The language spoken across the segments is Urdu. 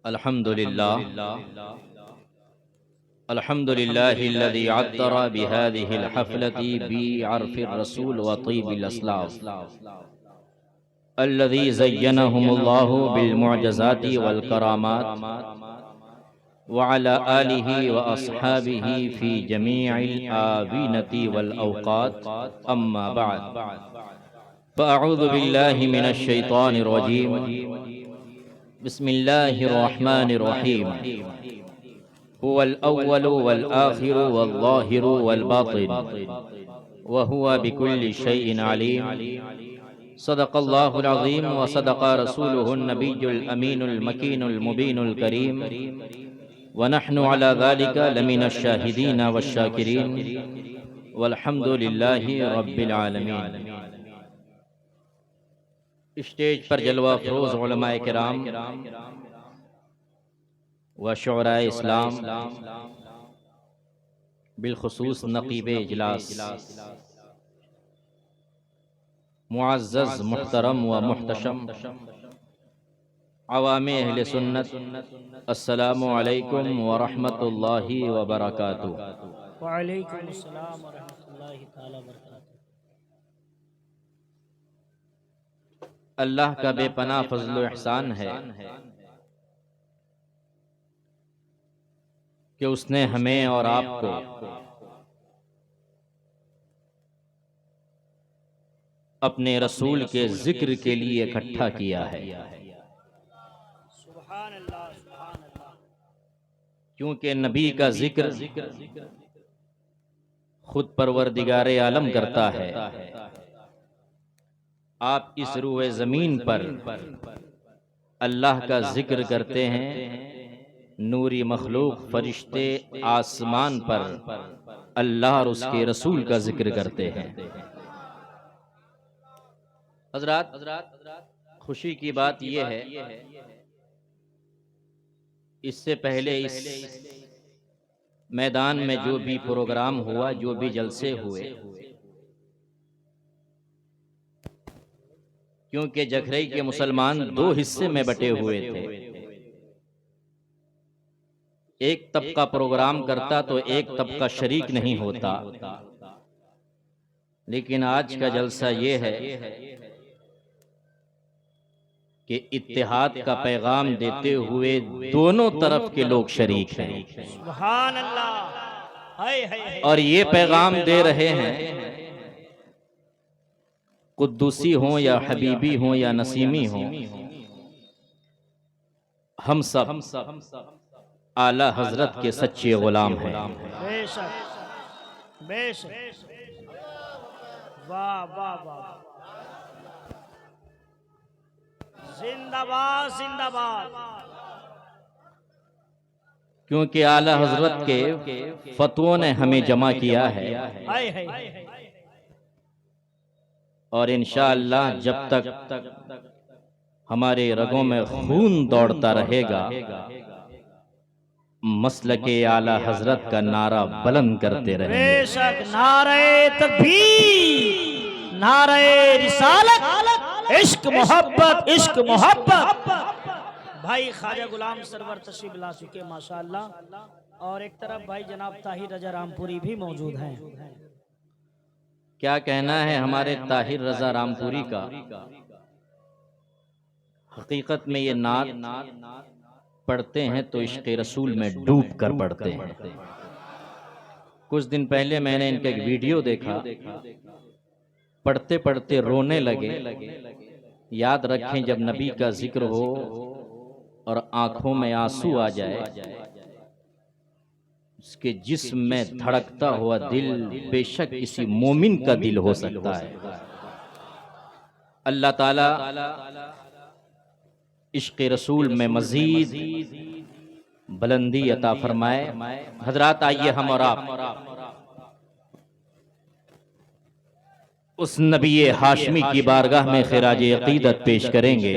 الحمد لله الحمد لله الذي عطر بهذه الحفلة بعرف الرسول وطيب الأسلاف الذي زينهم الله بالمعجزات والكرامات وعلى آله وأصحابه في جميع الآونة والأوقات. أما بعد، فأعوذ بالله من الشيطان الرجيم. بسم الله الرحمن الرحيم. هو الأول والآخر والظاهر والباطن وهو بكل شيء عليم. صدق الله العظيم وصدق رسوله النبي الأمين المكين المبين الكريم، ونحن على ذلك لمن الشاهدين والشاكرين والحمد لله رب العالمين. اسٹیج پر جلوہ افروز علماء کرام و شعراء اسلام، بالخصوص نقیب اجلاس، معزز محترم و محتشم عوام اہل سنت، السلام علیکم ورحمۃ اللہ وبرکاتہ. وعلیکم السلام ورحمۃ اللہ تعالی وبرکاتہ. اللہ کا بے پناہ فضل و احسان ہے کہ اس نے ہمیں اور آپ کو اپنے رسول کے ذکر کے لیے اکٹھا کیا ہے، سبحان اللہ سبحان اللہ. کیونکہ نبی کا ذکر خود پروردگار عالم کرتا ہے. آپ اس روح زمین پر اللہ کا ذکر کرتے ہیں، نوری مخلوق فرشتے آسمان پر اللہ اور اس کے رسول کا ذکر کرتے ہیں. حضرات، خوشی کی بات یہ ہے، اس سے پہلے اس میدان میں جو بھی پروگرام ہوا، جو بھی جلسے ہوئے، کیونکہ جکھرئی کے مسلمان دو حصے میں بٹے ہوئے تھے. ایک طبقہ پروگرام کرتا تو ایک طبقہ شریک نہیں ہوتا، لیکن آج کا جلسہ یہ ہے کہ اتحاد کا پیغام دیتے ہوئے دونوں طرف کے لوگ شریک ہیں، سبحان اللہ. اور یہ پیغام دے رہے ہیں، قدوسی ہوں یا حبیبی ہوں یا نسیمی ہوں، ہم سب اعلی حضرت کے سچے غلام ہیں. بے شک بے شک. واہ واہ واہ. زندہ باد زندہ باد. کیونکہ اعلی حضرت کے فتووں نے ہمیں جمع کیا ہے، ہائے ہائے. اور انشاءاللہ جب تک ہمارے رگوں میں خون دوڑتا رہے گا، مسلک اعلی حضرت کا نعرہ بلند کرتے رہیں گے. بے شک. نعرہ تکبیر، نعرہ رسالت، عشق محبت، عشق محبت. بھائی خواجہ غلام سرور تشریف لا چکے ماشاءاللہ، اور ایک طرف بھائی جناب طاہر رضا رامپوری بھی موجود ہیں. کیا کہنا ہے ہمارے طاہر رضا رامپوری کا؟ حقیقت میں یہ نعت پڑھتے ہیں تو عشق رسول میں ڈوب کر پڑھتے ہیں. کچھ دن پہلے میں نے ان کا ایک ویڈیو دیکھا، پڑھتے پڑھتے رونے لگے. یاد رکھیں، جب نبی کا ذکر ہو اور آنکھوں میں آنسو آ جائے، اس کے جسم میں دھڑکتا ہوا دل بے شک کسی مومن کا دل ہو سکتا ہے. اللہ تعالی عشق رسول میں مزید بلندی عطا فرمائے. حضرات آئیے ہم اور آپ اس نبی ہاشمی کی بارگاہ میں خراج عقیدت پیش کریں گے،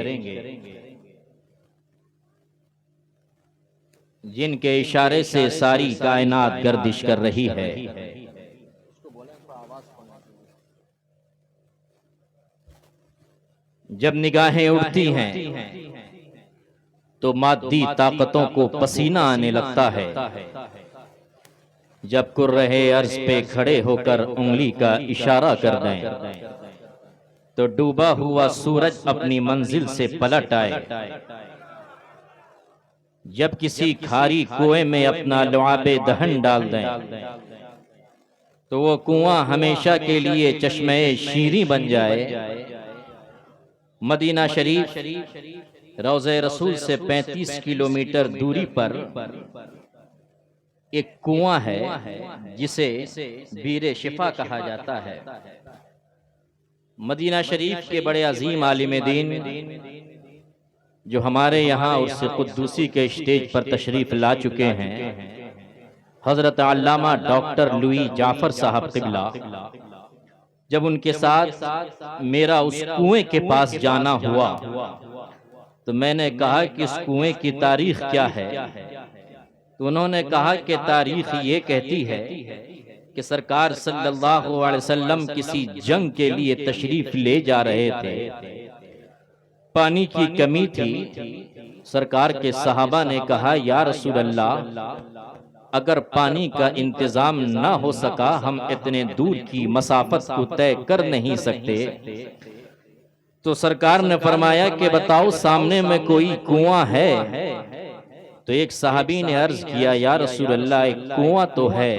جن کے اشارے سے ساری کائنات گردش کر رہی ہے. جب نگاہیں اڑتی ہیں تو مادی طاقتوں کو پسینہ آنے لگتا ہے۔ جب کررہے عرض پہ کھڑے ہو کر انگلی کا اشارہ کر دیں تو ڈوبا ہوا سورج اپنی منزل سے پلٹ آئے۔ جب کسی کھاری کنویں میں اپنا لعاب دہن ڈال دیں تو وہ کنواں ہمیشہ کے لیے چشمہ شیریں بن جائے۔ مدینہ شریف روضہ رسول سے 35 کلومیٹر دوری پر ایک کنواں ہے جسے بیر شفا کہا جاتا ہے۔ مدینہ شریف کے بڑے عظیم عالم دین جو ہمارے یہاں عرس قدوسی کے اسٹیج پر تشریف لا چکے ہیں، حضرت علامہ ڈاکٹر لوئی جعفر صاحب قبلہ، جب ان کے ساتھ میرا اس کنویں کے پاس جانا ہوا تو میں نے کہا کہ اس کنویں کی تاریخ کیا ہے؟ تو انہوں نے کہا کہ تاریخ یہ کہتی ہے کہ سرکار صلی اللہ علیہ وسلم کسی جنگ کے لیے تشریف لے جا رہے تھے، پانی کی کمی تھی۔ سرکار کے صحابہ نے کہا یا رسول اللہ، اگر پانی کا انتظام نہ ہو سکا ہم اتنے دور کی مسافت کو طے کر نہیں سکتے۔ تو سرکار نے فرمایا کہ بتاؤ سامنے میں کوئی کنواں ہے؟ تو ایک صحابی نے عرض کیا یا رسول اللہ ایک کنواں تو ہے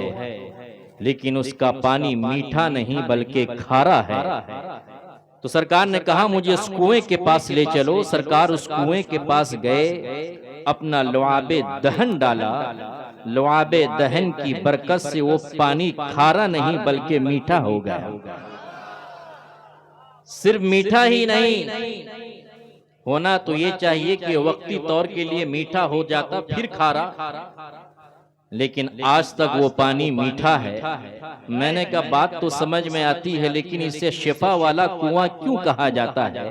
لیکن اس کا پانی میٹھا نہیں بلکہ کھارا ہے۔ تو سرکار نے کہا مجھے اس کنویں کے پاس لے چلو۔ سرکار اس کنویں کے پاس گئے، اپنا لعاب دہن ڈالا، لعاب دہن کی برکت سے وہ پانی کھارا نہیں بلکہ میٹھا ہو گیا۔ صرف میٹھا ہی نہیں ہونا تو یہ چاہیے کہ وقتی طور کے لیے میٹھا ہو جاتا پھر کھارا، لیکن آج تک وہ پانی میٹھا ہے۔ میں نے کہا بات تو سمجھ میں آتی ہے لیکن اسے شفا والا کنواں کیوں کہا جاتا ہے؟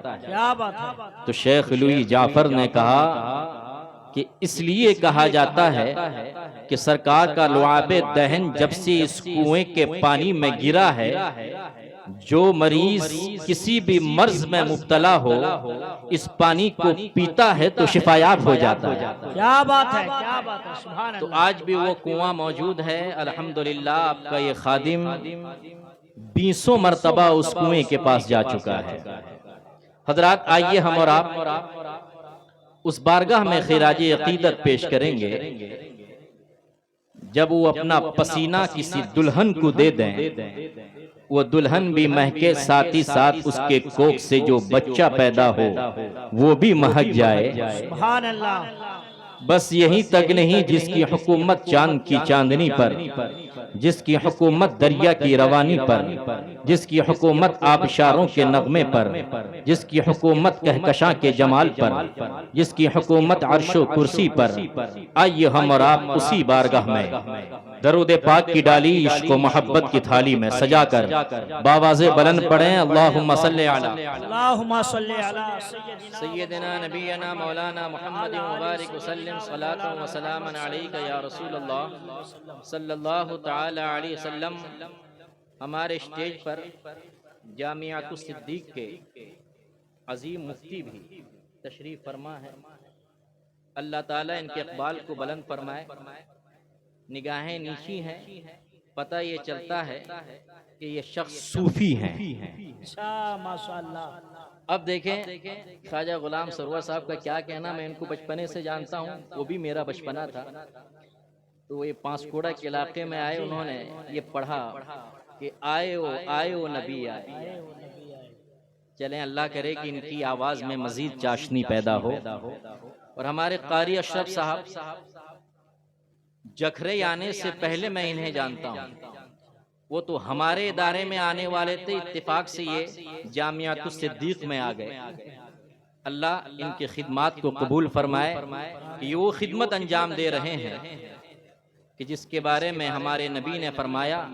تو شیخ لوئی جعفر نے کہا کہ اس لیے کہا جاتا ہے کہ سرکار کا لعاب دہن جب سے اس کنویں کے پانی میں گرا ہے، جو مریض کسی بھی مرض میں مبتلا ہو اس پانی کو پیتا ہے تو شفایاب ہو جاتا ہے۔ کیا بات ہے، کیا بات ہے، سبحان تو اللہ۔ آج بھی وہ کنواں موجود ہے۔ الحمدللہ آپ کا یہ خادم 20 مرتبہ اس کنویں کے پاس جا چکا ہے۔ حضرات آئیے ہم اور آپ اس بارگاہ میں خراج عقیدت پیش کریں گے جب وہ اپنا پسینہ کسی دلہن کو دے دیں، وہ دلہن بھی مہکے، ساتھ ہی ساتھ اس کے کوکھ سے جو بچہ پیدا ہو وہ بھی مہک جائے۔ سبحان اللہ۔ بس یہی تک نہیں، جس کی حکومت چاند کی چاندنی پر، جس کی حکومت دریا کی روانی پر، جس کی حکومت آبشاروں کے نغمے پر، جس کی حکومت کہکشاں کے جمال پر، جس کی حکومت عرش و کرسی پر، آئیے ہم اور آپ اسی بارگاہ میں درود پاک کی ڈالی عشق و محبت کی تھالی میں سجا کر باواز بلند پڑھیں اللہم صلی علی اللہم صلی علی سیدنا نبینا مولانا محمد مبارک وسلم صلاۃ و سلام علیک یا رسول اللہ صلی اللہ تعالی علیہ وسلم۔ ہمارے اسٹیج پر جامعۃ الصدیق کے عظیم مفتی بھی تشریف فرما ہے۔ اللہ تعالیٰ ان کے اقبال کو بلند فرمائے۔ نگاہیں نیچی ہیں، پتہ یہ چلتا ہے کہ یہ شخص صوفی ہیں۔ ماشاءاللہ۔ اب دیکھیں خواجہ غلام سرور صاحب کا کیا کہنا، میں ان کو بچپنے سے جانتا ہوں، وہ بھی میرا بچپنا تھا۔ تو یہ پانسکوڑا کے علاقے میں آئے، انہوں نے یہ پڑھا کہ آئے وہ نبی آئے۔ چلیں اللہ کرے کہ ان کی آواز میں مزید چاشنی پیدا ہو۔ اور ہمارے قاری اشرف صاحب جکھرے آنے سے پہلے میں انہیں جانتا ہوں، وہ تو ہمارے ادارے میں آنے والے تھے، اتفاق سے یہ جامعۃ الصدیق میں آ گئے۔ اللہ ان کی خدمات کو قبول فرمائے کہ یہ وہ خدمت انجام دے رہے ہیں کہ جس کے بارے میں ہمارے نبی نے فرمایا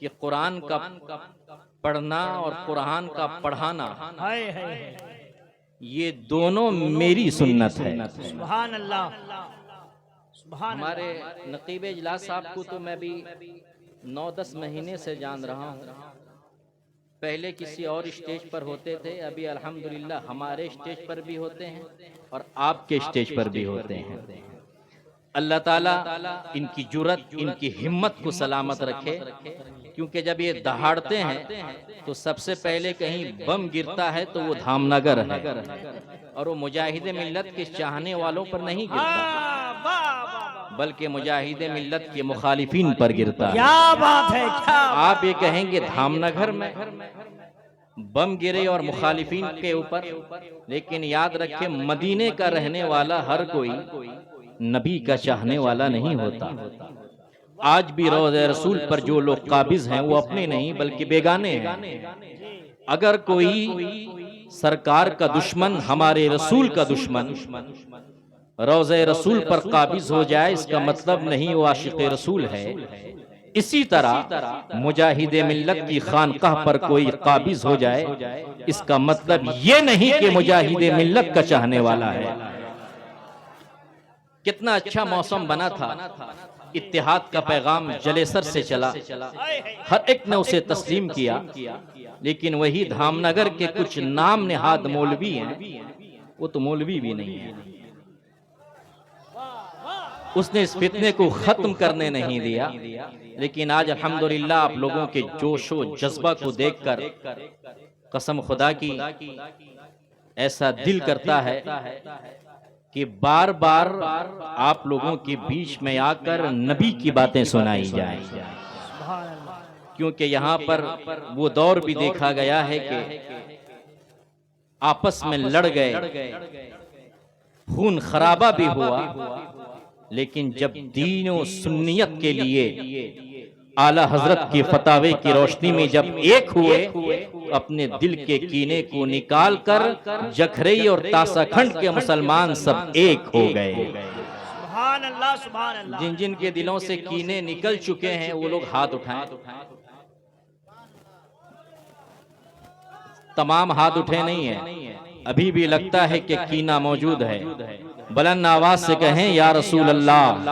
کہ قرآن کا پڑھنا اور قرآن کا پڑھانا یہ دونوں میری سنت ہے۔ سبحان اللہ۔ ہمارے نقیب اجلاس صاحب کو تو میں بھی 9-10 مہینے سے جان رہا ہوں، پہلے کسی اور اسٹیج پر ہوتے تھے، ابھی الحمدللہ ہمارے اسٹیج پر بھی ہوتے ہیں اور آپ کے اسٹیج پر بھی ہوتے ہیں۔ اللہ تعالیٰ ان کی جرت، ان کی ہمت کو سلامت رکھے، کیونکہ جب یہ دہاڑتے ہیں تو سب سے پہلے کہیں بم گرتا ہے تو وہ دھام نگر ہے، اور وہ مجاہد ملت کے چاہنے والوں پر نہیں گرتا، بلکہ مجاہد ملت کے مخالفین پر گرتا ہے۔ کیا بات ہے، کیا آپ یہ کہیں گے دھام نگر میں بم گرے اور مخالفین کے اوپر، لیکن یاد رکھیں مدینے کا رہنے والا ہر کوئی نبی کا چاہنے والا نہیں ہوتا۔ آج بھی روضہ رسول پر جو لوگ قابض ہیں وہ اپنے نہیں بلکہ بیگانے ہیں۔ اگر کوئی سرکار کا دشمن، ہمارے رسول کا دشمن روضہ رسول پر قابض ہو جائے، اس کا مطلب نہیں وہ عاشق رسول ہے۔ اسی طرح مجاہد ملت کی خانقاہ پر کوئی قابض ہو جائے، اس کا مطلب یہ نہیں کہ مجاہد ملت کا چاہنے والا ہے۔ کتنا اچھا موسم بنا تھا، اتحاد کا پیغام جلے سر سے چلا، ہر ایک نے اسے تسلیم کیا، لیکن وہی دھام نگر کے کچھ نام نہاد مولوی ہیں، وہ تو مولوی بھی نہیں ہیں۔ اس نے اس فتنے کو ختم کرنے نہیں دیا، لیکن آج الحمدللہ آپ لوگوں کے جوش و جذبہ کو دیکھ کر قسم خدا کی ایسا دل کرتا ہے کہ بار بار آپ لوگوں کے بیچ میں آ کر نبی کی باتیں سنائی جائیں، کیونکہ یہاں پر وہ دور بھی دیکھا گیا ہے کہ آپس میں لڑ گئے، خون خرابہ بھی ہوا، لیکن جب دین و سنیت کے لیے اعلیٰ حضرت کی فتاوے کی روشنی میں جب ایک ہوئے، اپنے دل کے کینے کو نکال کر جکھرئی اور تاسا کھنڈ کے مسلمان سب ایک ہو گئے۔ سبحان اللہ، سبحان اللہ۔ جن جن کے دلوں سے کینے نکل چکے ہیں وہ لوگ ہاتھ اٹھائیں۔ تمام ہاتھ اٹھے نہیں ہیں، ابھی بھی لگتا ہے کہ کینہ موجود ہے۔ بلند آواز سے کہیں یا رسول اللہ،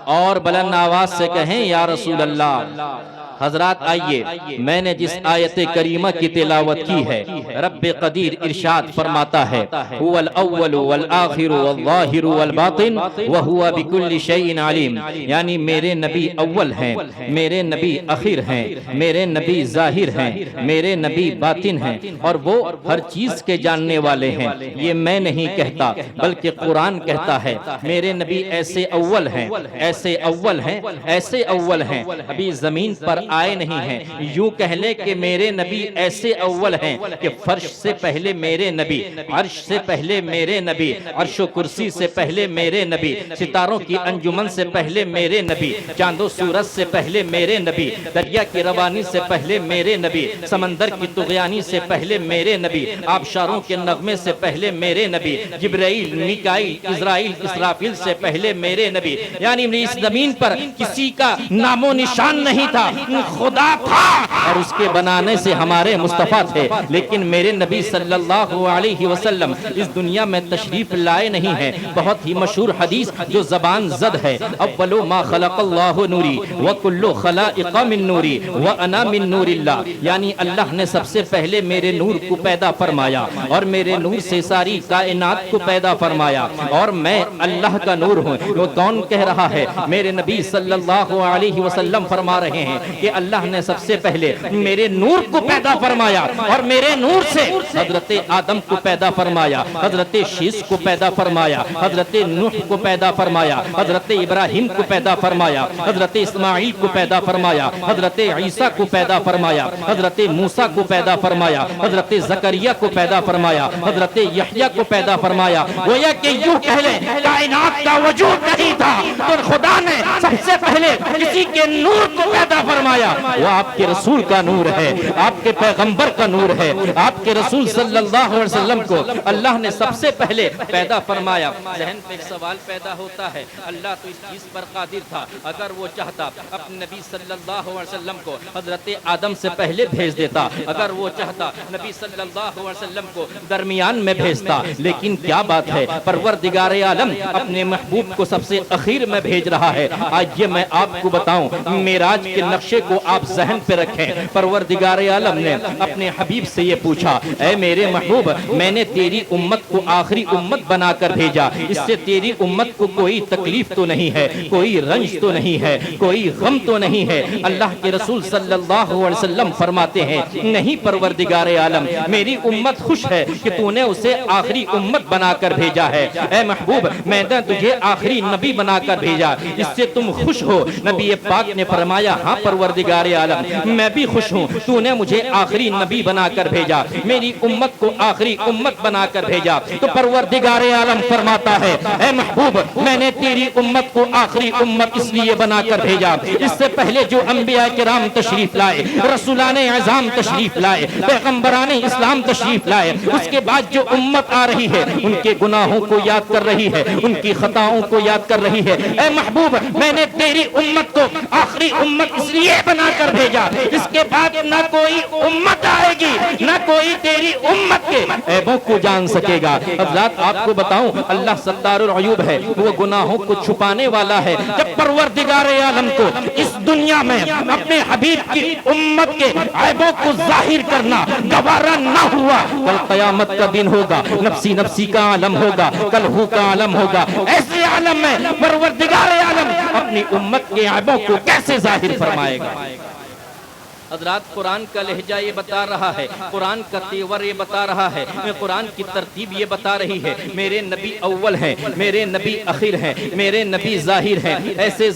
اور بلند آواز سے کہیں یا رسول اللہ۔ حضرات آئیے، میں نے جس آیت کریمہ کی تلاوت کی ہے، رب قدیر ارشاد فرماتا ہے هو الاول والآخر والظاہر والباطن وهو بكل شيء علیم، یعنی میرے نبی اول ہیں، میرے نبی اخیر ہیں، میرے نبی ظاہر ہیں، میرے نبی باطن ہیں، اور وہ ہر چیز کے جاننے والے ہیں۔ یہ میں نہیں کہتا بلکہ قرآن کہتا ہے، میرے نبی ایسے اول ہیں، ایسے اول ہیں، ایسے اول ہیں، ابھی زمین پر آئے نہیں ہیں۔ یوں کہہ لیں کہ میرے نبی ایسے اول ہیں کہ فرش سے پہلے میرے نبی، عرش سے پہلے میرے نبی، عرش و کرسی سے پہلے میرے نبی، ستاروں کی انجمن سے پہلے میرے نبی، چاند و سورج سے پہلے میرے نبی، دریا کی روانی سے پہلے میرے نبی، سمندر کی طغیانی سے پہلے میرے نبی، آبشاروں کے نغمے سے پہلے میرے نبی، جبرائیل، میکائیل، اسرائیل، اسرافیل سے پہلے میرے نبی۔ یعنی اس زمین پر کسی کا نام و نشان نہیں تھا، خدا تھا اور اس کے بنانے سے ہمارے مصطفیٰ تھے، لیکن میرے نبی صلی اللہ علیہ وسلم اس دنیا میں تشریف لائے نہیں ہیں۔ بہت ہی مشہور حدیث جو زبان زد ہے، اول ما خلق اللہ نوری وکل خلائق من نوری وانا من نور اللہ، یعنی اللہ نے سب سے پہلے میرے نور کو پیدا فرمایا اور میرے نور سے ساری کائنات کو پیدا فرمایا، اور میں اللہ کا نور ہوں۔ وہ کون کہہ رہا ہے؟ میرے نبی صلی اللہ علیہ وسلم فرما رہے ہیں کہ اللہ نے سب سے پہلے میرے نور کو پیدا فرمایا اور میرے نور سے حضرت آدم کو پیدا فرمایا، حضرت شیس کو پیدا فرمایا، حضرت نوح کو پیدا فرمایا، حضرت ابراہیم کو پیدا فرمایا، حضرت اسماعیل کو پیدا فرمایا، حضرت عیسیٰ کو پیدا فرمایا، حضرت موسیٰ کو پیدا فرمایا، حضرت زکریا کو پیدا فرمایا، حضرت یحییٰ کو پیدا فرمایا۔ گویا کہ یوں کہہ لیں کائنات کا وجود نہیں تھا تو خدا نے سب سے پہلے کسی کے نور کو پیدا فرمایا، وہ آپ کے رسول کا نور ہے، آپ کے پیغمبر کا نور ہے، آپ کے رسول صلی اللہ علیہ وسلم کو اللہ نے سب سے پہلے پیدا فرمایا۔ ذہن پہ ایک سوال پیدا ہوتا ہے، اللہ تو اس چیز پر قادر تھا، اگر وہ چاہتا اپنے نبی صلی اللہ علیہ وسلم کو حضرت آدم سے پہلے بھیج دیتا، اگر وہ چاہتا نبی صلی اللہ علیہ وسلم کو درمیان میں بھیجتا، لیکن کیا بات ہے، پروردگار عالم اپنے محبوب کو سب سے اخیر میں بھیج رہا ہے۔ آج یہ میں آپ کو بتاؤں، معراج کے نقشے کو آپ ذہن پہ رکھیں، پروردگار عالم عالم نے اپنے حبیب سے یہ پوچھا، اے میرے محبوب، میں نے تیری امت کو آخری امت بنا کر بھیجا، اس سے تیری امت کو کوئی تکلیف تو نہیں ہے، کوئی رنج تو نہیں ہے، کوئی غم تو نہیں ہے؟ اللہ کے رسول صلی اللہ علیہ وسلم فرماتے ہیں، نہیں پروردگار عالم، میری امت خوش ہے کہ تو نے اسے آخری امت بنا کر بھیجا ہے۔ اے محبوب، میں نے تجھے آخری نبی بنا کر بھیجا، اس سے تم خوش ہو؟ نبی پاک نے فرمایا، ہاں پروردگار عالم، میں بھی خوش ہوں، تو نے مجھے آخری نبی بنا کر بھیجا، میری امت کو آخری امت بنا کر بھیجا۔ تو پروردگار عالم فرماتا ہے، اے محبوب، میں نے تیری امت کو آخری امت اس لیے بنا کر بھیجا، اس سے پہلے جو انبیاء کرام تشریف لائے، رسولان اعظام تشریف لائے، پیغمبران اسلام تشریف لائے، اس کے بعد جو امت آ رہی ہے ان کے گناہوں کو یاد کر رہی ہے، ان کی خطاؤں کو یاد کر رہی ہے۔ اے محبوب، میں نے تیری امت کو آخری امت اس لیے بنا کر بھیجا، اس کے بعد نہ کوئی امت آئے گی، نہ کوئی تیری امت کے عیبوں کو جان سکے گا۔ حضرات آپ کو بتاؤں، اللہ ستار العیوب ہے، وہ گناہوں کو چھپانے والا ہے۔ جب پروردگار عالم کو اس دنیا میں اپنے حبیب کی امت کے عیبوں کو ظاہر کرنا گوارا نہ ہوا، کل قیامت کا دن ہوگا، نفسی نفسی کا عالم ہوگا، کلہو کا عالم ہوگا، ایسے عالم میں پروردگار عالم اپنی امت کے عیبوں کو کیسے ظاہر فرمائے گا؟ حضرات قرآن کا لہجہ یہ بتا رہا ہے، قرآن کا تیور یہ بتا رہا ہے، قرآن کی ترتیب یہ بتا رہی ہے، میرے نبی اول ہیں، میرے نبی اخیر ہیں، میرے نبی ظاہر ہیں، ایسے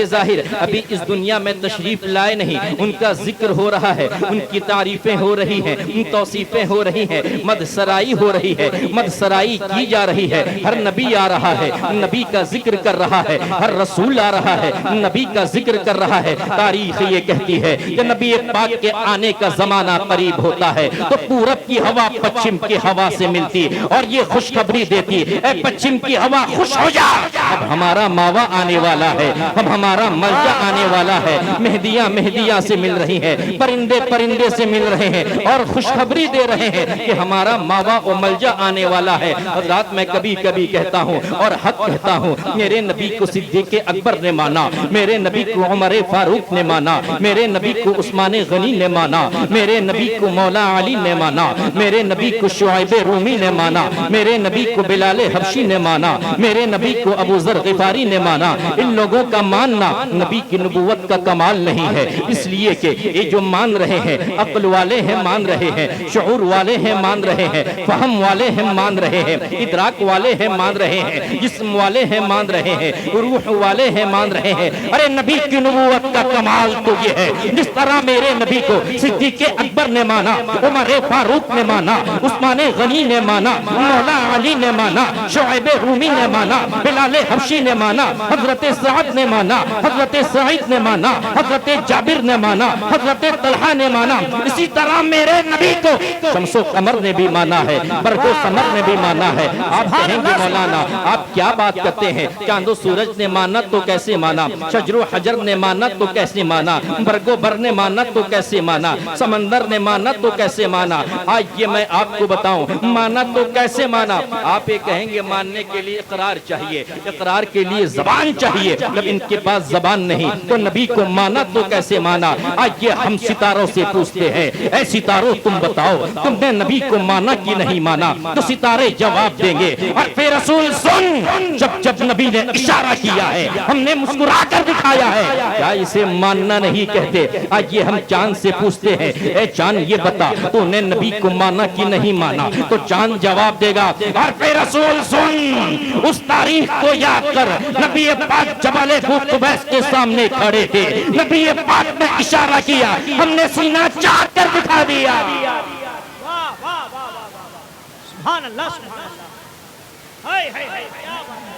ظاہر ابھی اس دنیا میں تشریف لائے نہیں، ان کا ذکر ہو رہا ہے، ان کی تعریفیں ہو رہی ہیں، ان توصیفیں ہو رہی ہیں، مدسرائی ہو رہی ہے، مدسرائی کی جا رہی ہے۔ ہر نبی آ رہا ہے، نبی کا ذکر کر رہا ہے، ہر رسول آ رہا ہے، نبی کا ذکر کر رہا ہے۔ تاریخ یہ کہتی ہے کہ نبی پاک کے آنے کا زمانہ قریب ہوتا ہے تو پورب کی ہوا پچھم کی ہوا سے ملتی اور یہ خوشخبری دیتی، اے پچھم کی ہوا خوش ہو جا، اب ہمارا ماوا آنے والا ہے، اب ہمارا ملجا آنے والا ہے۔ مہدیاں سے مل رہی ہیں، پرندے سے مل رہے ہیں اور خوشخبری دے رہے ہیں کہ ہمارا ماوا و ملجا آنے والا ہے۔ حضرات میں کبھی کبھی کہتا ہوں اور حق کہتا ہوں، میرے نبی کو صدیق اکبر نے مانا، میرے نبی کو عمر فاروق نے مانا، میرے نبی کو عثمان غنی نے مانا، میرے نبی کو مولا علی نے مانا، میرے نبی کو شعیب رومی نے مانا، میرے نبی کو بلال حبشی نے مانا، میرے نبی کو ابو ذر غفاری نے مانا۔ ان لوگوں کا ماننا نبی کی نبوت کا کمال نہیں ہے، اس لیے کہ یہ جو مان رہے ہیں، عقل والے ہیں مان رہے ہیں، شعور والے ہیں مان رہے ہیں، فہم والے ہیں مان رہے ہیں، ادراک والے ہیں مان رہے ہیں، جسم والے ہیں مان رہے ہیں، روح والے ہیں مان رہے ہیں۔ ارے نبی کی نبوت کا کمال تو یہ ہے، جس طرح میرے نبی کو صدیق اکبر نے مانا، عمر فاروق نے مانا، عثمان غنی نے مانا، مولا علی نے مانا، شعیب رومی نے مانا، بلال حبشی نے مانا، حضرت سعد نے مانا، حضرت سعید نے مانا، حضرت جابر نے مانا، حضرت طلحہ نے مانا، اسی طرح میرے نبی کو شمس و قمر نے بھی مانا ہے، برق و سمر نے بھی مانا ہے۔ آپ کہیں گے مولانا آپ کیا بات کرتے ہیں، چاند و سورج نے مانا تو کیسے مانا، شجر و حجر نے مانا تو کیسے مانا، برگ و بر نے مانا تو کیسے مانا، سمندر نے مانا تو کیسے مانا؟ آج یہ میں آپ کو بتاؤں، مانا تو کیسے مانا؟ آپ یہ کہیں گے ماننے کے لیے اقرار چاہیے، اقرار کے لیے زبان چاہیے، جب ان کے پاس زبان نہیں تو نبی کو مانا تو کیسے مانا؟ آج یہ ہم ستاروں سے پوچھتے ہیں، اے ستاروں تم بتاؤ تم نے نبی کو مانا کہ نہیں مانا؟ تو ستارے جواب دیں گے، اور پھر رسول سن، جب نبی نے اشارہ کیا ہے ہم نے مسکرا کر دکھایا ہے، کیا اسے ماننا نہیں کہتے؟ آج یہ ہم چاند سے پوچھتے ہیں، اے چاند یہ بتا تو نے نبی کو مانا کہ نہیں مانا؟ تو چاند جواب دے گا، اور پھر رسول سن، اس تاریخ کو یاد کر، نبی پاک جبل قبیس کے سامنے کھڑے تھے، نبی پاک نے اشارہ کیا، ہم نے سینہ چاک کر دکھا دیا۔ سبحان اللہ، سبحان اللہ، ہائے ہائے ہائے، کیا بات ہے۔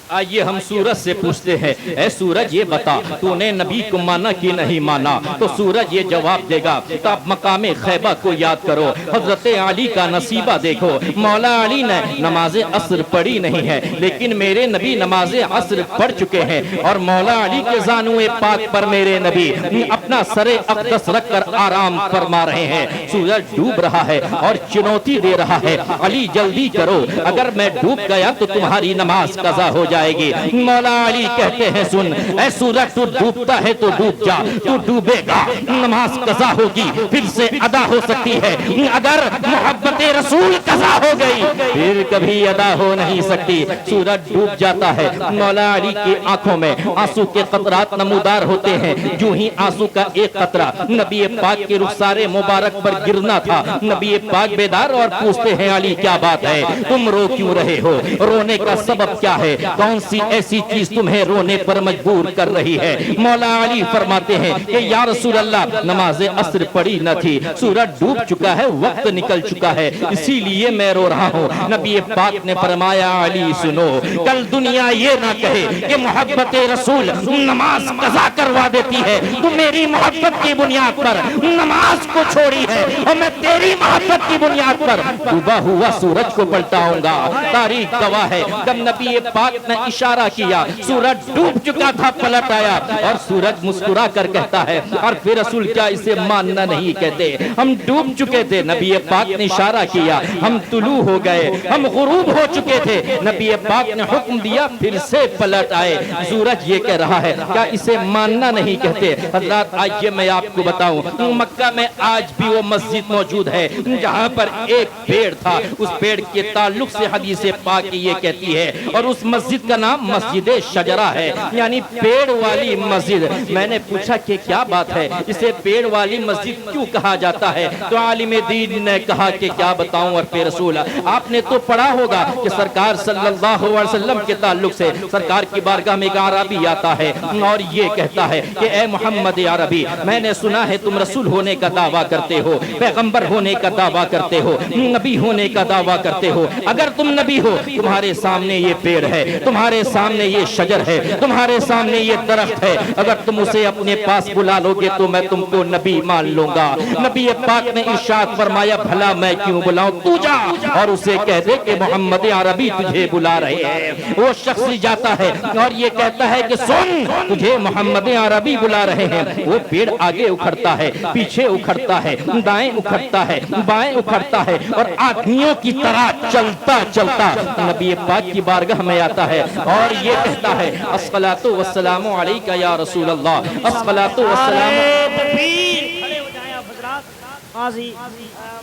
آئیے ہم سورج سے پوچھتے ہیں، اے سورج یہ بتا تو نے نبی کو مانا کہ نہیں مانا؟ تو سورج یہ جواب دے گا، تب مقام خیبہ کو یاد کرو، حضرت علی کا نصیبہ دیکھو، مولا علی نے نماز عصر پڑھی نہیں ہے لیکن میرے نبی نماز عصر پڑھ چکے ہیں، اور مولا علی کے زانوئے پاک پر میرے نبی اپنا سر اقدس رکھ کر آرام فرما رہے ہیں۔ سورج ڈوب رہا ہے اور چنوتی دے رہا ہے، علی جلدی کرو، اگر میں ڈوب گیا تو تمہاری نماز قضا ہو جائے گی۔ مولا علی کہتے ہیں سن، اے سورج تو ڈوبتا ہے تو ڈوب جا، تو ڈوبے گا نماز قضا ہوگی، پھر سے ادا ہو سکتی ہے، اگر محبت رسول قضا ہو گئی پھر کبھی ادا ہو نہیں سکتی۔ سورج ڈوب جاتا ہے، مولا علی کی آنکھوں میں آنسو کے قطرات نمودار ہوتے ہیں، جو ہی آنسو کا ایک قطرہ نبی پاک کے رخسار مبارک پر گرنا تھا، نبی پاک بیدار اور پوچھتے ہیں علی کیا بات ہے، تم رو کیوں رہے ہو، رونے کا سبب کیا ہے، کون سی ایسی چیز تمہیں رونے پر مجبور کر رہی ہے؟ مولا علی فرماتے ہیں کہ یا رسول اللہ نماز عصر پڑھی نہ تھی، سورج ڈوب چکا ہے، وقت نکل چکا ہے، اسی لیے میں رو رہا ہوں۔ نبی پاک نے فرمایا علی سنو، کل دنیا یہ نہ کہے کہ محبت رسول نماز قضا کروا دیتی ہے، تو میری محبت کی بنیاد پر نماز کو چھوڑی ہے اور میں تیری محبت کی بنیاد پر ڈوبا ہوا سورج کو پلٹاؤں گا۔ تاریخ گواہ ہے جب نبی پاک نے اشارہ کیا سورج ڈوب چکا تھا، پلٹ آیا اور سورج مسکرا کر کہتا ہے، اور پھر رسول کیا اسے ماننا نہیں کہتے، ہم ڈوب چکے تھے، نبی پاک نے اشارہ کیا، ہم طلوع ہو گئے، ہم غروب ہو چکے تھے، نبی پاک نے حکم دیا پھر سے پلٹ آئے۔ سورج یہ کہہ رہا ہے کیا اسے ماننا نہیں کہتے؟ حضرات آئیے میں آپ کو بتاؤں، مکہ میں آج بھی وہ مسجد موجود ہے جہاں پر ایک پیڑ تھا، اس پیڑ کے تعلق سے حدیث پاک یہ کہتی ہے، اور اس مسجد کا نام مسجد شجرہ ہے، یعنی پیڑ والی مسجد۔ میں نے پوچھا کہ کیا بات ہے، اسے پیڑ والی مسجد کیوں کہا جاتا ہے؟ تو عالم دین نے کہا کہ کیا بتاؤں عرف رسول، آپ نے تو پڑھا ہوگا کہ سرکار صلی اللہ علیہ وسلم کے تعلق سے سرکار کی بارگاہ میں ایک عربی آتا ہے اور یہ کہتا ہے کہ اے محمد عربی، میں نے سنا ہے تم رسول ہونے کا دعویٰ کرتے ہو، پیغمبر ہونے کا دعویٰ کرتے ہو، نبی ہونے کا دعویٰ کرتے ہو، اگر تم نبی ہو تمہارے سامنے یہ پیڑ ہے، تمہارے سامنے یہ شجر ہے، تمہارے سامنے یہ درخت ہے، اگر تم اسے اپنے پاس بلا لو گے تو میں تم کو نبی مان لوں گا۔ نبی پاک نے ارشاد فرمایا بھلا میں کیوں بلاؤں، تو جا اور اسے کہہ دے کہ محمد عربی تجھے بلا رہے ہیں۔ وہ شخص جاتا ہے اور یہ کہتا ہے کہ سن تجھے محمد عربی بلا رہے ہیں۔ وہ پیڑ آگے اکھڑتا ہے، پیچھے اکھڑتا ہے، دائیں اکھڑتا ہے، بائیں اکھڑتا ہے، اور آدمیوں کی طرح چلتا چلتا نبی پاک کی بارگاہ میں آتا ہے اور یہ کہتا ہے الصلاۃ والسلام علیک یا رسول اللہ، الصلاۃ والسلام۔ کھڑے ہو جائیں آپ حضرات۔ قاضی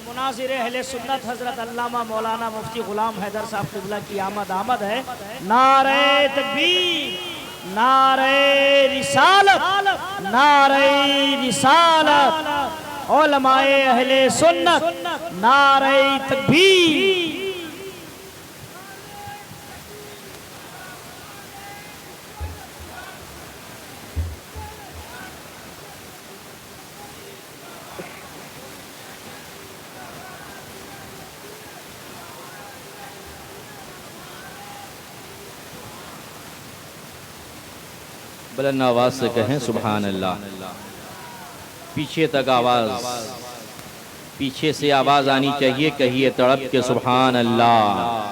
مناظر اہل سنت حضرت علامہ مولانا مفتی غلام حیدر صاحب قبلہ کی آمد ہے۔ نعرہ تکبیر، نعرہ رسالت، نعرہ رسالت، علماء اہل سنت، نعرہ تکبیر۔ بلند آواز سے کہیں سبحان اللہ۔ پیچھے تک آواز، پیچھے سے آواز آنی چاہیے، کہیے تڑپ کے سبحان اللہ۔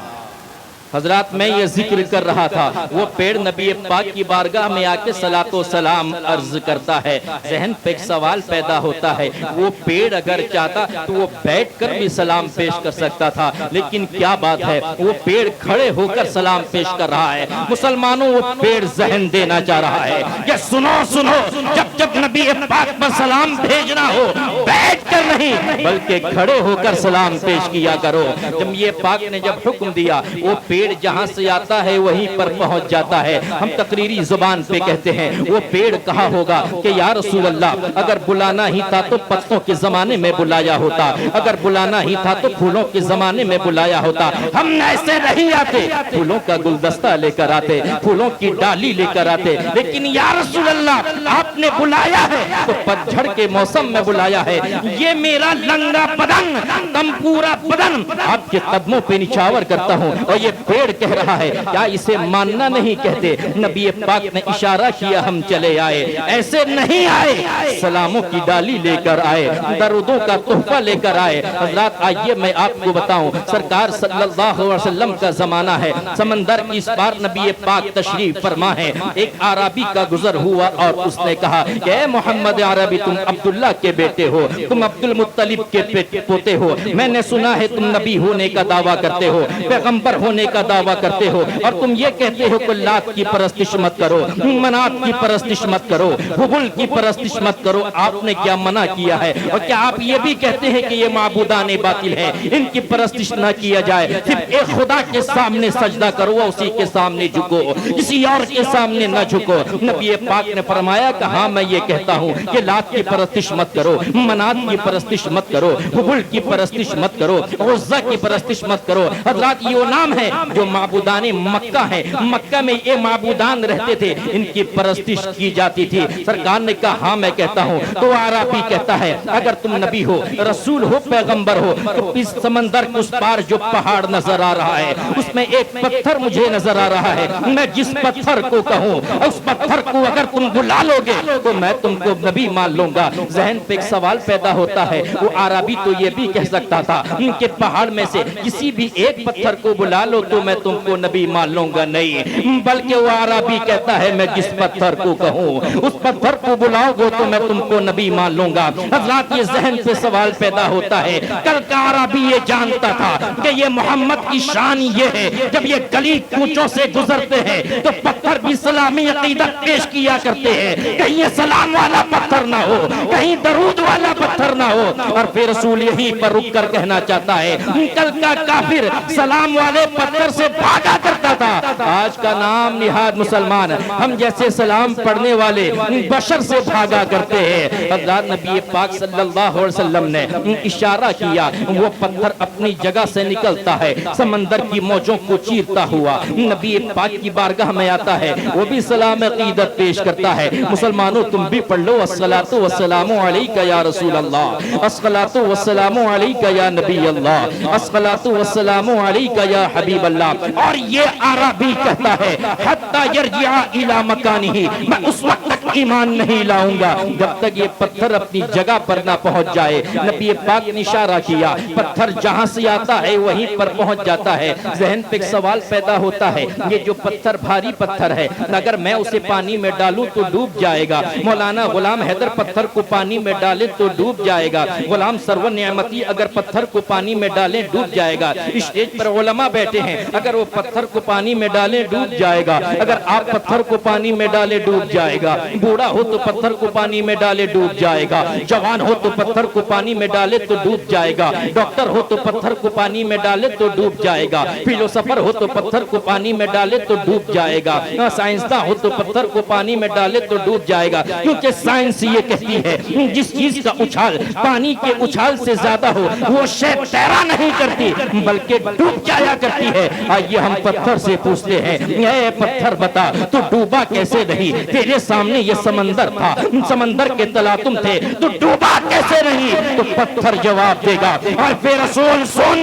حضرات میں یہ ذکر کر رہا تھا، وہ پیڑ نبی پاک کی بارگاہ میں آ کے صلاۃ و سلام عرض کرتا ہے۔ ذہن پہ ایک سوال پیدا ہوتا ہے، وہ پیڑ اگر چاہتا تو وہ بیٹھ کر بھی سلام پیش کر سکتا تھا، لیکن کیا بات ہے وہ پیڑ کھڑے ہو کر سلام پیش کر رہا ہے۔ مسلمانوں وہ پیڑ ذہن دینا چاہ رہا ہے کہ سنو سنو، جب جب نبی پاک پر سلام بھیجنا ہو بیٹھ کر نہیں بلکہ کھڑے ہو کر سلام پیش کیا کرو۔ جب یہ پاک نے جب حکم دیا، وہ پیڑ جہاں سے آتا ہے وہیں پر پہنچ جاتا ہے۔ ہم تقریری زبان پہ کہتے ہیں وہ پیڑ کہا ہوگا کہ یا رسول اللہ اگر بلانا ہی تھا تو پتوں کے زمانے میں بلایا ہوتا، اگر بلانا ہی تھا تو پھولوں کے زمانے میں بلایا ہوتا، ہم ایسے نہیں آتے، پھولوں کا گلدستہ لے کر آتے، پھولوں کی ڈالی لے کر آتے، لیکن یا رسول اللہ آپ نے بلایا ہے تو پتجھڑ کے موسم میں بلایا ہے۔ یہ میرا لنگا بدن، تم پورا بدن آپ کے قدموں پہ نچھاور کرتا ہوں، اور یہ پیڑ کہہ رہا ہے، کیا اسے ماننا نہیں کہتے؟ نبی پاک نے اشارہ کیا، ہم چلے آئے، ایسے نہیں آئے، سلاموں کی ڈالی لے کر آئے، درودوں کا تحفہ لے کر آئے۔ حضرات آئیے میں آپ کو بتاؤں، سرکار صلی اللہ علیہ وسلم کا زمانہ ہے، سمندر کی اس پار نبی پاک تشریف فرما ہے، ایک عربی کا گزر ہوا اور اس نے کہا کہ اے محمد عربی، تم عبداللہ کے بیٹے ہو، تم عبد المطلب کے پوتے ہو، میں نے سنا ہے تم نبی ہونے کا دعویٰ کرتے ہو، پیغمبر ہونے کا دعویٰ کرتے ہو، اور تم یہ کہتے ہو کہ لات کی پرستش مت کرو، منات کی پرستش مت کرو، حبل کی پرستش مت کرو، آپ نے کیا منع کیا ہے؟ اور کیا آپ یہ بھی کہتے ہیں کہ یہ معبودان باطل ہیں، ان کی پرستش نہ کیا جائے، صرف ایک خدا کے سامنے سجدہ کرو، اسی کے سامنے جھکو، کسی اور کے سامنے نہ جھکو؟ نبی پاک نے فرمایا کہ ہاں میں یہ کہتا ہوں کہ لات کی پرستش مت کرو، منات کی پرستش مت کرو، حبل کی پرستش مت کرو، عزہ کی پرستش مت کرو۔ حضرات یہ نام ہے جو معبودان مکہ ہیں، مکہ میں یہ معبودان رہتے تھے، ان کی پرستش کی جاتی تھی۔ سرکار نے کہا ہاں میں کہتا ہوں۔ تو عربی کہتا ہے اگر تم نبی ہو، رسول ہو، پیغمبر ہو، تو اس سمندر کے اس پار جو پہاڑ نظر آ رہا ہے، اس میں ایک پتھر مجھے نظر آ رہا ہے، میں جس پتھر کو کہوں اس پتھر کو اگر تم بلا لو گے تو میں تم کو نبی مان لوں گا۔ ذہن پہ ایک سوال پیدا ہوتا ہے، وہ عربی تو یہ بھی کہہ سکتا تھا کہ پہاڑ میں سے کسی بھی ایک پتھر کو بلا لو تو میں تم کو نبی مان لوں گا، نہیں، بلکہ وہ عربی کہتا ہے میں جس پتھر کو کہوں اس پتھر کو بلاؤ گے تو میں تم کو نبی مان لوں گا۔ حضرات یہ ذہن پہ سوال پیدا ہوتا ہے، کل کا عربی یہ جانتا تھا کہ یہ محمد کی شان یہ ہے جب یہ گلی کوچوں سے گزرتے ہیں تو پتھر بھی سلامی عقیدت پیش کیا کرتے ہیں، کہیں یہ سلام والا پتھر نہ ہو، کہیں درود والا پتھر نہ ہو۔ اور پھر رسول یہی پر رک کر کہنا چاہتا ہے کل کا کافر سلام والے پتھر سے بھاگا کرتا تھا، آج کا نام نہاد مسلمان ہم جیسے سلام پڑھنے والے بشر سے بھاگا کرتے ہیں۔ حضرات نبی پاک صلی اللہ علیہ وسلم نے اشارہ کیا، وہ پتھر اپنی جگہ سے نکلتا ہے، سمندر کی موجوں کو چیرتا ہوا نبی پاک کی بارگاہ میں آتا ہے، وہ بھی سلام عقیدت پیش کرتا ہے۔ مسلمانوں تم بھی پڑھ لو الصلاۃ والسلام علیک یا رسول اللہ، الصلاۃ والسلام علیک یا نبی اللہ، الصلاۃ والسلام علیک یا حبیب اللہ۔ اور یہ عربی کہتا ہے حتی یرجع الی مکانہ، میں اس وقت تک ایمان نہیں لاؤں گا جب تک یہ پتھر اپنی جگہ پر نہ پہنچ جائے۔ نبی پاک نے اشارہ کیا، پتھر جہاں سے آتا ہے وہیں پر پہنچ جاتا ہے۔ ذہن پہ ایک سوال پیدا ہوتا ہے، یہ جو پتھر بھاری پتھر ہے، اگر میں اسے پانی میں ڈالوں تو ڈوب جائے گا۔ مولانا غلام حیدر پتھر کو پانی میں ڈالے تو ڈوب جائے گا، غلام سرور نعمتی اگر پتھر کو پانی میں ڈالیں ڈوب جائے گا، اسٹیج پر علماء بیٹھے ہیں، اگر وہ پتھر کو پانی میں ڈالیں ڈوب جائے گا، اگر آپ پتھر کو پانی میں ڈالے ڈوب جائے گا، بوڑھا ہو تو پتھر کو پانی میں ڈالے ڈوب جائے گا، جوان ہو تو پتھر کو پانی میں ڈالے تو ڈوب جائے گا، ڈاکٹر ہو تو پتھر کو پانی میں ڈالے تو ڈوب جائے گا، فلسفر ہو تو پتھر کو پانی میں ڈالے تو ڈوب جائے گا، سائنسداں ہو تو پتھر کو پانی میں ڈالے تو ڈوب جائے گا، کیونکہ سائنس یہ کہتی ہے جس چیز کا اچھال پانی کے اچھال سے زیادہ ہو وہ شے تیرا نہیں کرتی بلکہ ڈوب جایا کرتی ہے۔ آئیے ہم پتھر سے پوچھتے ہیں، اے پتھر بتا تو ڈوبا کیسے نہیں؟ تیرے سامنے یہ سمندر تھا، سمندر کے تلا تم تھے تو ڈوبا کیسے نہیں؟ تو پتھر جواب دے گا، اور پھر رسول سن،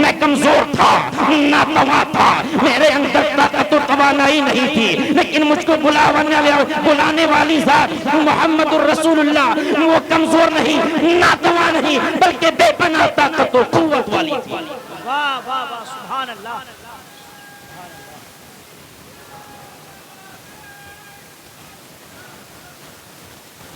میں کمزور تھا، ناتواں تھا، میرے اندر طاقت و توانائی نہیں تھی، لیکن مجھ کو بلانے والی ذات محمد الرسول اللہ وہ کمزور نہیں، ناتواں نہیں، بلکہ بے پناہ طاقت و قوت والی تھی۔ واہ واہ واہ، سبحان اللہ۔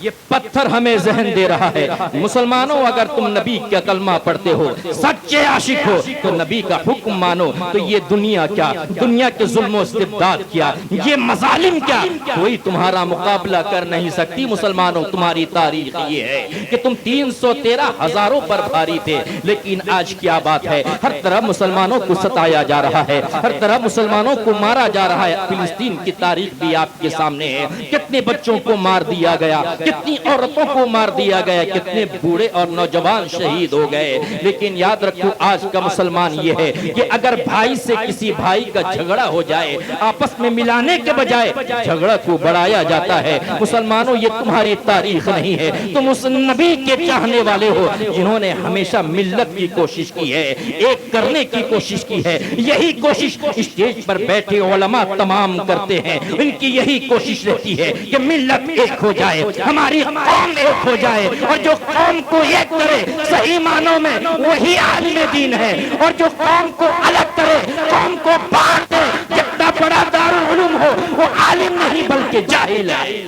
یہ پتھر ہمیں ذہن دے رہا ہے، مسلمانوں اگر تم نبی کا کلمہ پڑھتے ہو، سچے عاشق ہو تو نبی کا حکم مانو، تو یہ دنیا کیا، دنیا کے ظلم و استبداد کیا، یہ مظالم کیا، کوئی تمہارا مقابلہ کر نہیں سکتی۔ مسلمانوں تمہاری تاریخ یہ ہے کہ تم 313 ہزاروں پر بھاری تھے، لیکن آج کیا بات ہے، ہر طرف مسلمانوں کو ستایا جا رہا ہے، ہر طرف مسلمانوں کو مارا جا رہا ہے۔ فلسطین کی تاریخ بھی آپ کے سامنے ہے، کتنے بچوں کو مار دیا گیا، کتنی عورتوں کو مار دیا گیا, کتنے بوڑھے اور نوجوان شہید ہو گئے. لیکن یاد رکھو آج کا مسلمان یہ ہے کہ اگر بھائی سے کسی بھائی کا جھگڑا ہو جائے, آپس میں ملانے کے بجائے جھگڑا کو بڑھایا جاتا ہے. مسلمانوں یہ تمہاری تاریخ نہیں ہے, تم اس نبی کے چاہنے والے ہو جنہوں نے ہمیشہ ملت کی کوشش کی ہے, ایک کرنے کی کوشش کی ہے. یہی کوشش اسٹیج پر بیٹھے علماء تمام کرتے ہیں, ان کی یہی کوشش رہتی ہے کہ ملت ایک ہو جائے, ہماری قوم ایک ہو جائے, اور جو قوم کو ایک کرے صحیح معنوں میں وہی عالم دین ہے, اور جو قوم کو الگ کرے, قوم کو بانٹ دے, جتنا بڑا دارالعلوم ہو وہ عالم نہیں بلکہ جاہل ہے.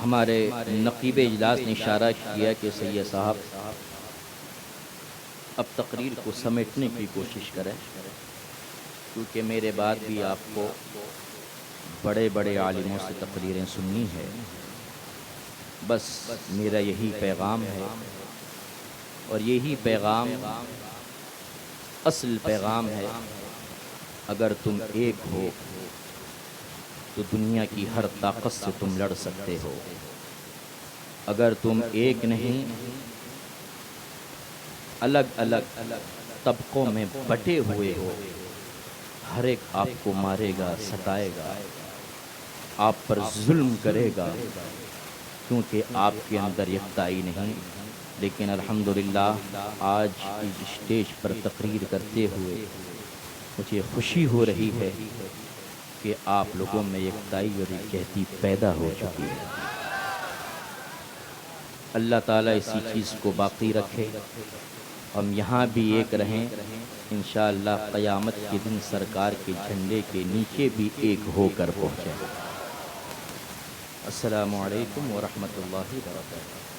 ہمارے نقیب اجلاس نے اشارہ کیا کہ سید صاحب اب تقریر کو سمیٹنے کی کوشش کریں, کیونکہ میرے بعد بھی آپ کو بڑے بڑے عالموں سے تقریریں سننی ہے. بس میرا یہی پیغام ہے, اور یہی پیغام اصل پیغام ہے. اگر تم ایک ہو تو دنیا کی ہر طاقت سے تم لڑ سکتے ہو. اگر تم ایک نہیں, الگ الگ طبقوں میں بٹے ہوئے ہو, ہر ایک آپ کو مارے گا, ستائے گا, آپ پر ظلم کرے گا, کیونکہ آپ کے اندر یکتائی نہیں. لیکن الحمدللہ آج اس اسٹیج پر تقریر کرتے ہوئے مجھے خوشی ہو رہی ہے کہ آپ لوگوں میں یکتائی اور یکجہتی پیدا ہو چکی ہے. اللہ تعالیٰ اسی چیز کو باقی رکھے, ہم یہاں بھی ایک رہیں, انشاءاللہ قیامت کے دن سرکار کے جھنڈے کے نیچے بھی ایک ہو کر پہنچیں. السلام علیکم ورحمۃ اللہ وبرکاتہ.